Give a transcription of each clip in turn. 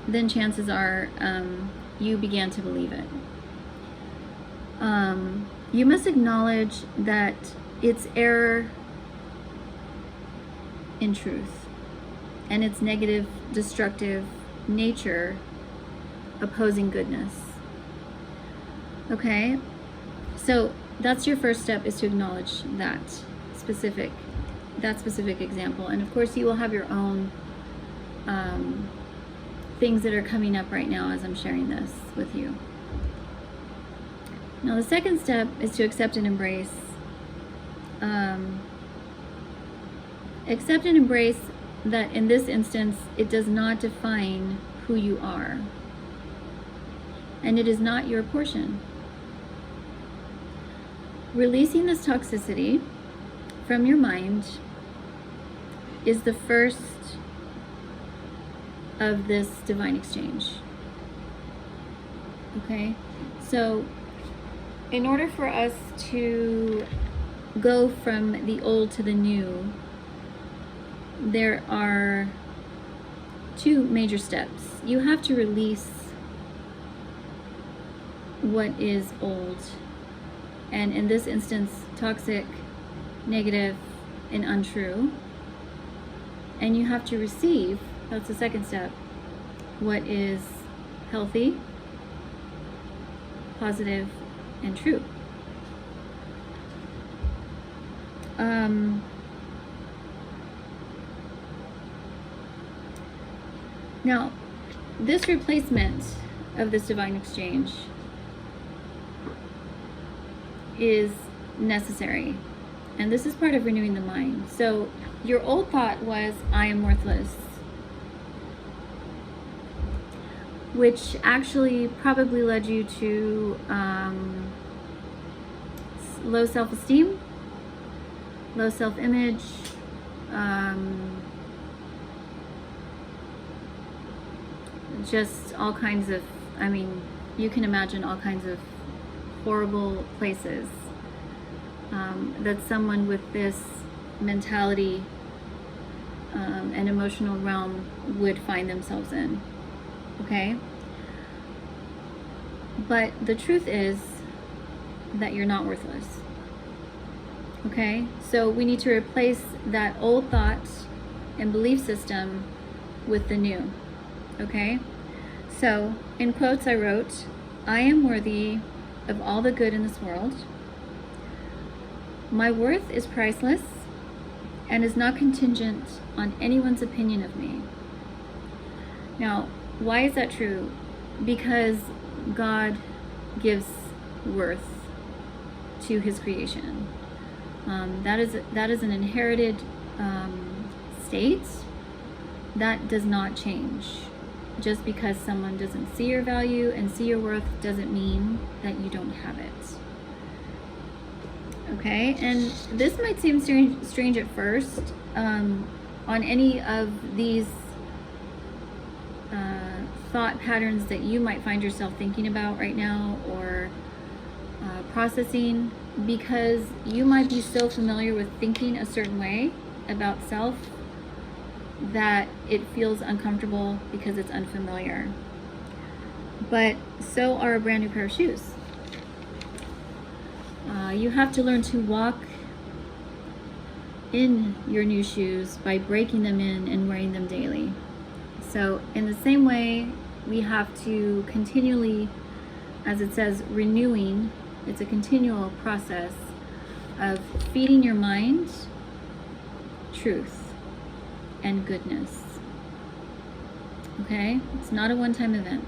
then chances are you began to believe it. You must acknowledge that it's error in truth and its negative, destructive nature opposing goodness. Okay? So that's your first step, is to acknowledge that specific example. And of course you will have your own things that are coming up right now as I'm sharing this with you. Now the second step is to accept and embrace. Accept and embrace that in this instance it does not define who you are, and it is not your portion. Releasing this toxicity from your mind is the first of this divine exchange. Okay? So in order for us to go from the old to the new, there are two major steps. You have to release what is old, and in this instance, toxic, negative, and untrue. And you have to receive, that's the second step, what is healthy, positive, and true. Now, this replacement of this divine exchange is necessary, and this is part of renewing the mind. So your old thought was, I am worthless, which actually probably led you to low self-esteem, low self-image, just all kinds of, I mean, you can imagine all kinds of horrible places that someone with this mentality and emotional realm would find themselves in. Okay? But the truth is that you're not worthless. Okay? So we need to replace that old thought and belief system with the new. Okay? So, in quotes I wrote, I am worthy of all the good in this world. My worth is priceless and is not contingent on anyone's opinion of me. Now, why is that true? Because God gives worth to his creation. That is an inherited state that does not change. Just because someone doesn't see your value and see your worth doesn't mean that you don't have it. Okay, and this might seem strange at first on any of these thought patterns that you might find yourself thinking about right now or processing, because you might be so familiar with thinking a certain way about self that it feels uncomfortable because it's unfamiliar. But so are a brand new pair of shoes. You have to learn to walk in your new shoes by breaking them in and wearing them daily. So in the same way, we have to continually, as it says, renewing. It's a continual process of feeding your mind truth and goodness. Okay? It's not a one-time event.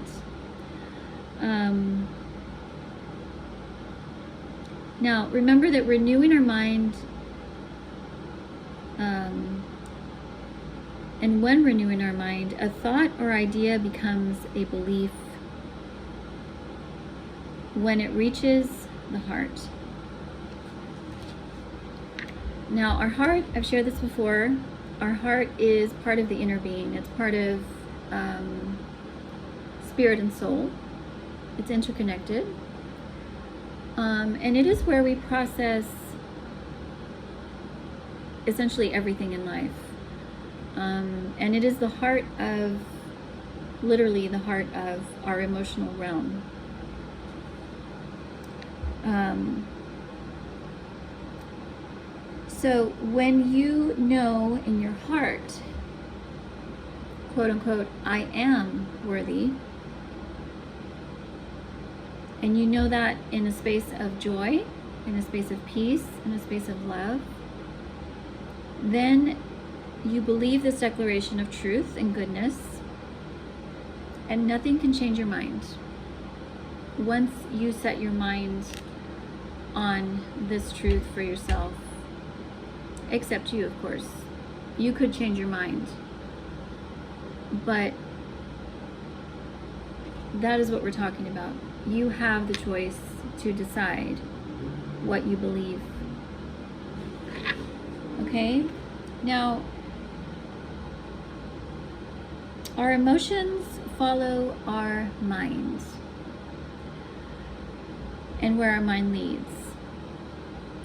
Now, remember that renewing our mind, and when renewing our mind, a thought or idea becomes a belief when it reaches the heart. Now, our heart, I've shared this before, our heart is part of the inner being. It's part of spirit and soul. It's interconnected. And it is where we process essentially everything in life. And it is the heart of literally the heart of our emotional realm. So when you know in your heart, quote unquote, I am worthy, and you know that in a space of joy, in a space of peace, in a space of love, then you believe this declaration of truth and goodness, and nothing can change your mind. Once you set your mind on this truth for yourself, except you, of course. You could change your mind, but that is what we're talking about. You have the choice to decide what you believe. Okay? Now, our emotions follow our mind and where our mind leads.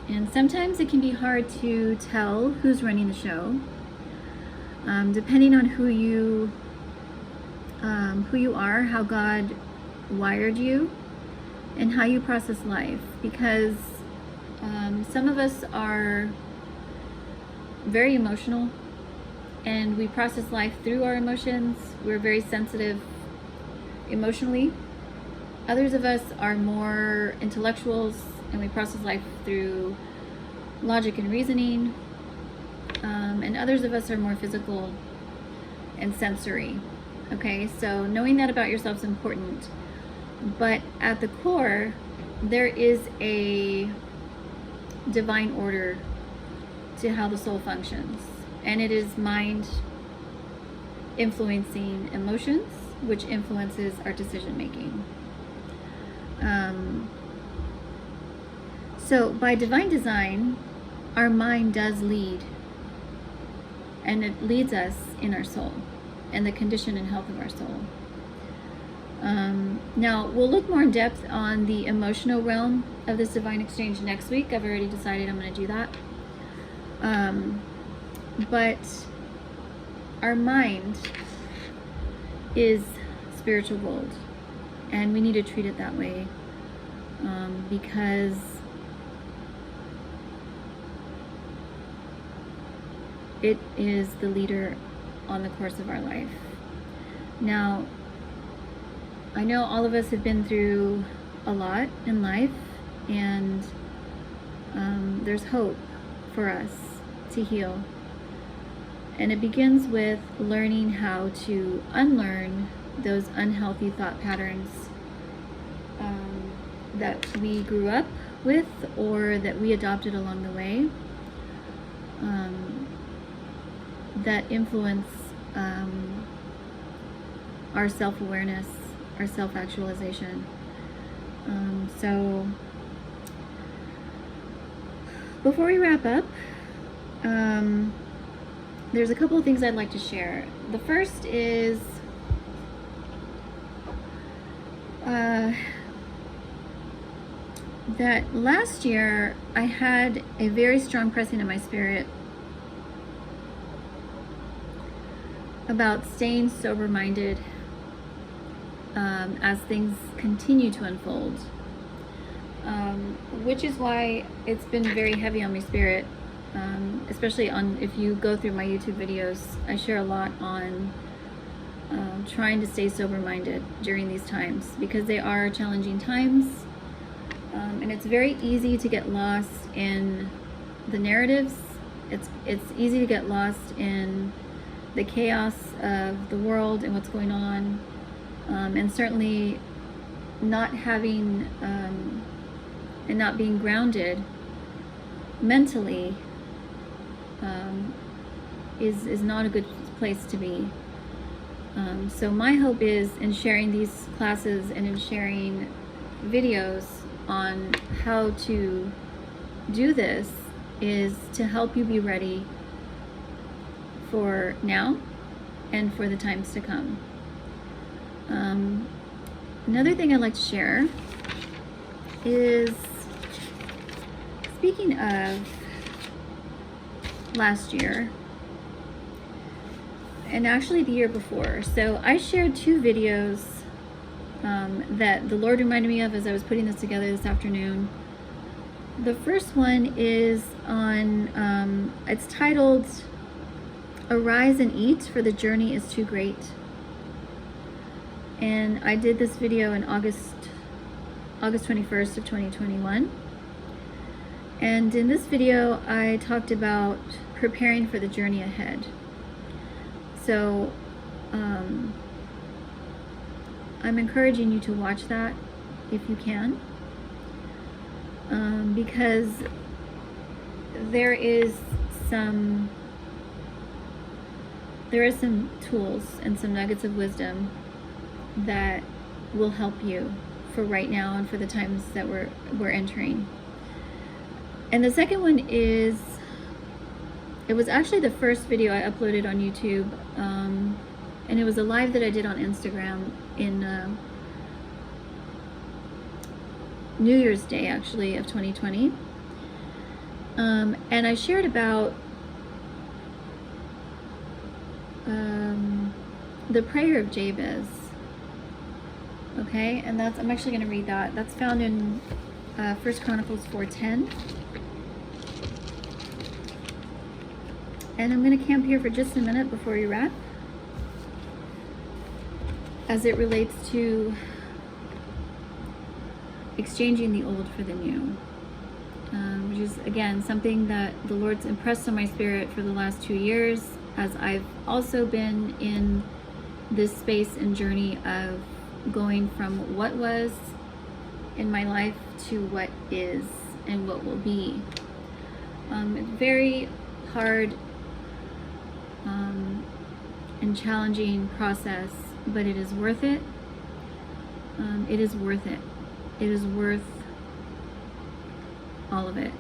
And sometimes it can be hard to tell who's running the show, depending on who you are, how God wired you, and how you process life. Because some of us are very emotional, and we process life through our emotions. We're very sensitive emotionally. Others of us are more intellectuals, and we process life through logic and reasoning. And others of us are more physical and sensory. Okay, so knowing that about yourself is important. But at the core, there is a divine order to how the soul functions. And it is mind influencing emotions, which influences our decision making. So by divine design, our mind does lead, and it leads us in our soul and the condition and health of our soul. Now, we'll look more in depth on the emotional realm of this divine exchange next week. I've already decided I'm going to do that. But our mind is spiritual gold, and we need to treat it that way, because it is the leader on the course of our life. Now, I know all of us have been through a lot in life, and there's hope for us to heal. And it begins with learning how to unlearn those unhealthy thought patterns that we grew up with or that we adopted along the way, that influence our self-awareness, our self-actualization. So before we wrap up, there's a couple of things I'd like to share. The first is that last year I had a very strong pressing in my spirit about staying sober-minded as things continue to unfold, which is why it's been very heavy on my spirit, especially if you go through my YouTube videos. I share a lot on trying to stay sober-minded during these times, because they are challenging times, and it's very easy to get lost in the narratives. It's easy to get lost in the chaos of the world and what's going on, and certainly not having and not being grounded mentally is not a good place to be. So my hope is, in sharing these classes and in sharing videos on how to do this, is to help you be ready for now and for the times to come. Another thing I'd like to share is, speaking of last year, and actually the year before. So I shared 2 videos that the Lord reminded me of as I was putting this together this afternoon. The first one is on, it's titled, "Arise and Eat, for the journey is too great." And I did this video in August 21st of 2021. And in this video, I talked about preparing for the journey ahead. So I'm encouraging you to watch that if you can, because there is some tools and some nuggets of wisdom that will help you for right now and for the times that we're entering. And the second one is, it was actually the first video I uploaded on YouTube, and it was a live that I did on Instagram in New Year's Day, actually, of 2020. And I shared about the prayer of Jabez. Okay, and I'm actually going to read that. That's found in 1 Chronicles 4:10. And I'm going to camp here for just a minute before we wrap, as it relates to exchanging the old for the new, which is, again, something that the Lord's impressed on my spirit for the last 2 years, as I've also been in this space and journey of going from what was in my life to what is and what will be. It's very hard and challenging process, but it is worth it. It is worth it. It is worth all of it.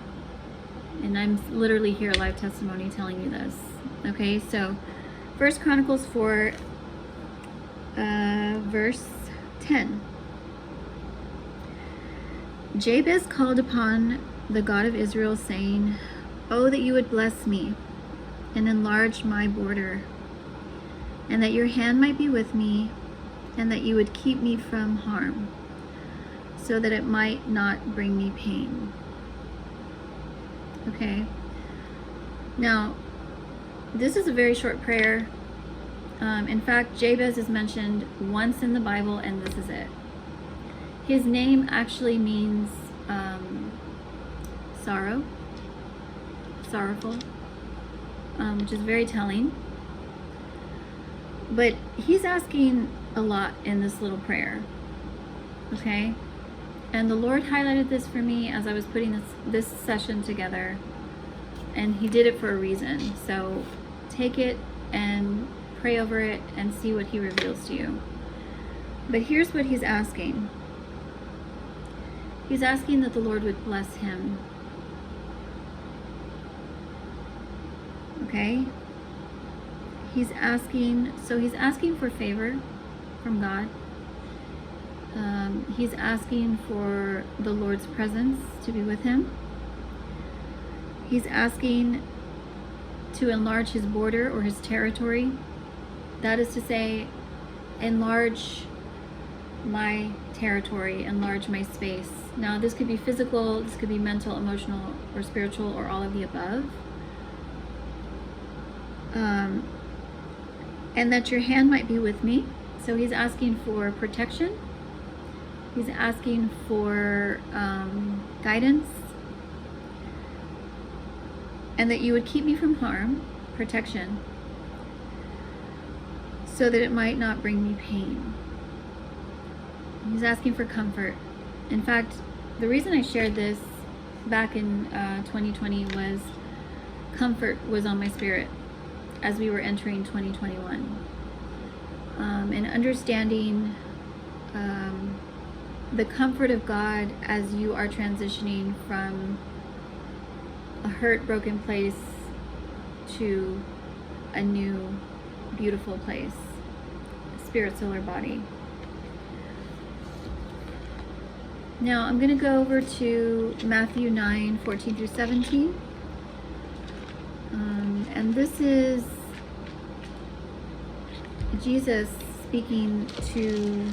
And I'm literally here, live testimony, telling you this. Okay, so 1 Chronicles 4, verse 10. Jabez called upon the God of Israel, saying, "Oh, that you would bless me and enlarge my border, and that your hand might be with me, and that you would keep me from harm, so that it might not bring me pain." Okay. Now, this is a very short prayer. In fact, Jabez is mentioned once in the Bible, and this is it. His name actually means sorrowful, which is very telling. But he's asking a lot in this little prayer, okay? And the Lord highlighted this for me as I was putting this session together, and he did it for a reason. So take it and pray over it and see what he reveals to you. But here's what he's asking. He's asking that the Lord would bless him. Okay? He's asking for favor from God. He's asking for the Lord's presence to be with him. He's asking to enlarge his border or his territory. That is to say, enlarge my territory, enlarge my space. Now, this could be physical, this could be mental, emotional, or spiritual, or all of the above. And that your hand might be with me. So he's asking for protection. He's asking for guidance. And that you would keep me from harm, protection, so that it might not bring me pain. He's asking for comfort. In fact, the reason I shared this back in 2020 was comfort was on my spirit as we were entering 2021. And understanding the comfort of God as you are transitioning from a hurt, broken place to a new, beautiful place, spirit, soul, or body. Now I'm going to go over to Matthew 9:14 through 17. And this is Jesus speaking to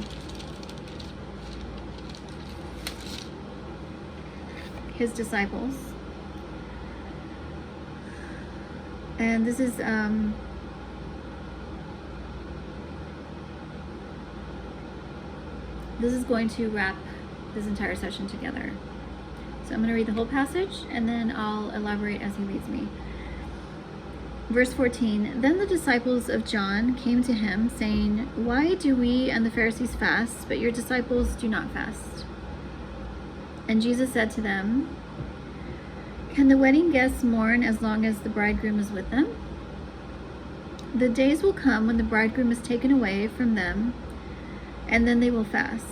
his disciples. And this is going to wrap this entire session together. So I'm going to read the whole passage and then I'll elaborate as he leads me. Verse 14, Then the disciples of John came to him, saying, Why do we and the Pharisees fast, but your disciples do not fast? And Jesus said to them, Can the wedding guests mourn as long as the bridegroom is with them? The days will come when the bridegroom is taken away from them, and then they will fast.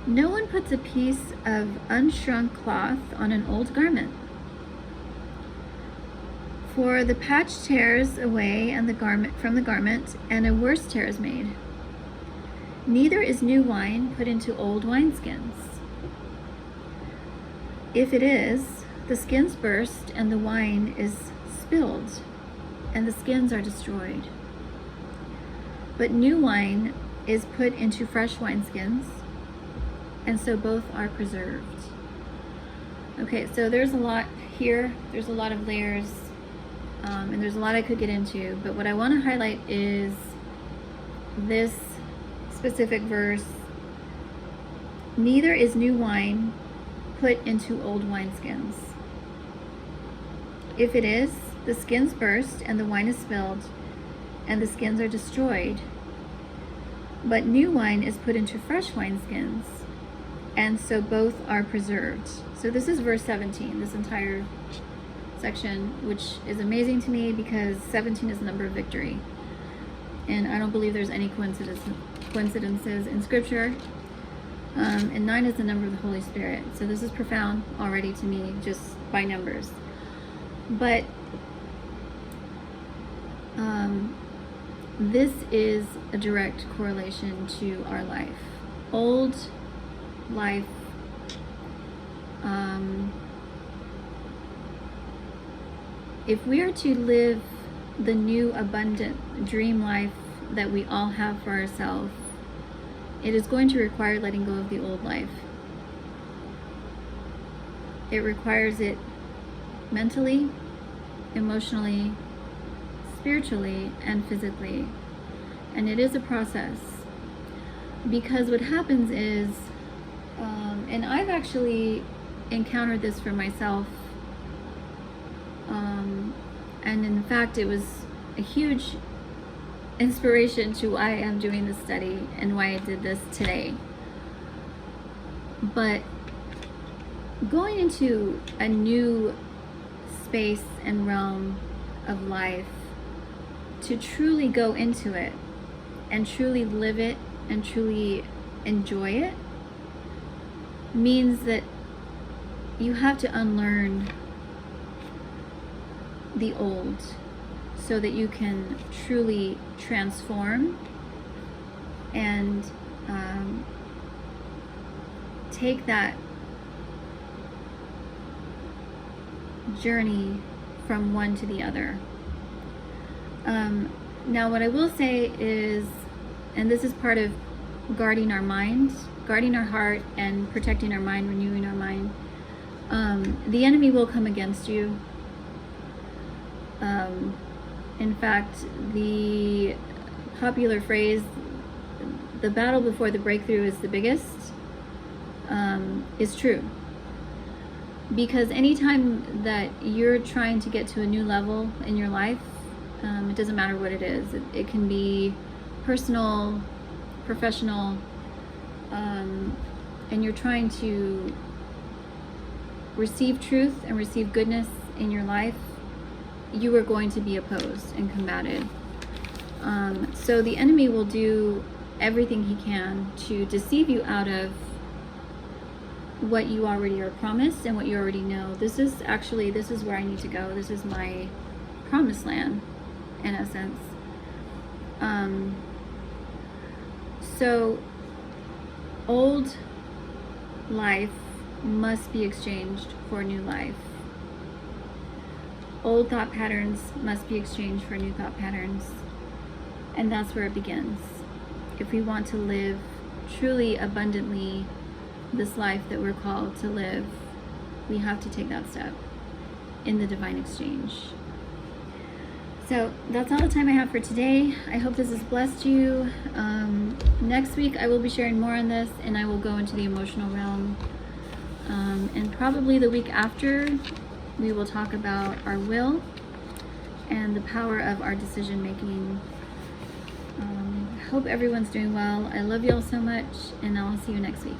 No one puts a piece of unshrunk cloth on an old garment, for the patch tears away and the garment from the garment, and a worse tear is made. Neither is new wine put into old wineskins. If it is, the skins burst and the wine is spilled, and the skins are destroyed. But new wine is put into fresh wineskins, and so both are preserved. Okay, so there's a lot here. There's a lot of layers, and there's a lot I could get into, but what I want to highlight is this specific verse. Neither is new wine put into old wineskins. If it is, the skins burst and the wine is spilled, and the skins are destroyed. But new wine is put into fresh wineskins, and so both are preserved. So this is verse 17, this entire section, which is amazing to me because 17 is the number of victory. And I don't believe there's any coincidences in Scripture. And 9 is the number of the Holy Spirit. So this is profound already to me, just by numbers. But this is a direct correlation to our life. Old life, if we are to live the new abundant dream life that we all have for ourselves, it is going to require letting go of the old life. It requires it mentally, emotionally, spiritually, and physically. And it is a process. Because what happens is, and I've actually encountered this for myself, and in fact it was a huge inspiration to why I'm doing this study and why I did this today. But going into a new space and realm of life, to truly go into it and truly live it and truly enjoy it, means that you have to unlearn the old so that you can truly transform and take that journey from one to the other. Now what I will say is, and this is part of guarding our mind, guarding our heart, and protecting our mind, renewing our mind, the enemy will come against you. In fact, the popular phrase, the battle before the breakthrough is the biggest, is true. Because anytime that you're trying to get to a new level in your life, it doesn't matter what it is. It can be personal, professional, and you're trying to receive truth and receive goodness in your life, you are going to be opposed and combated. So the enemy will do everything he can to deceive you out of what you already are promised and what you already know. This is where I need to go. This is my promised land, in essence. So old life must be exchanged for new life. Old thought patterns must be exchanged for new thought patterns. And that's where it begins. If we want to live truly abundantly this life that we're called to live, we have to take that step in the divine exchange. So that's all the time I have for today. I hope this has blessed you. Next week I will be sharing more on this, and I will go into the emotional realm. And probably the week after, we will talk about our will and the power of our decision making. Hope everyone's doing well. I love you all so much, and I'll see you next week.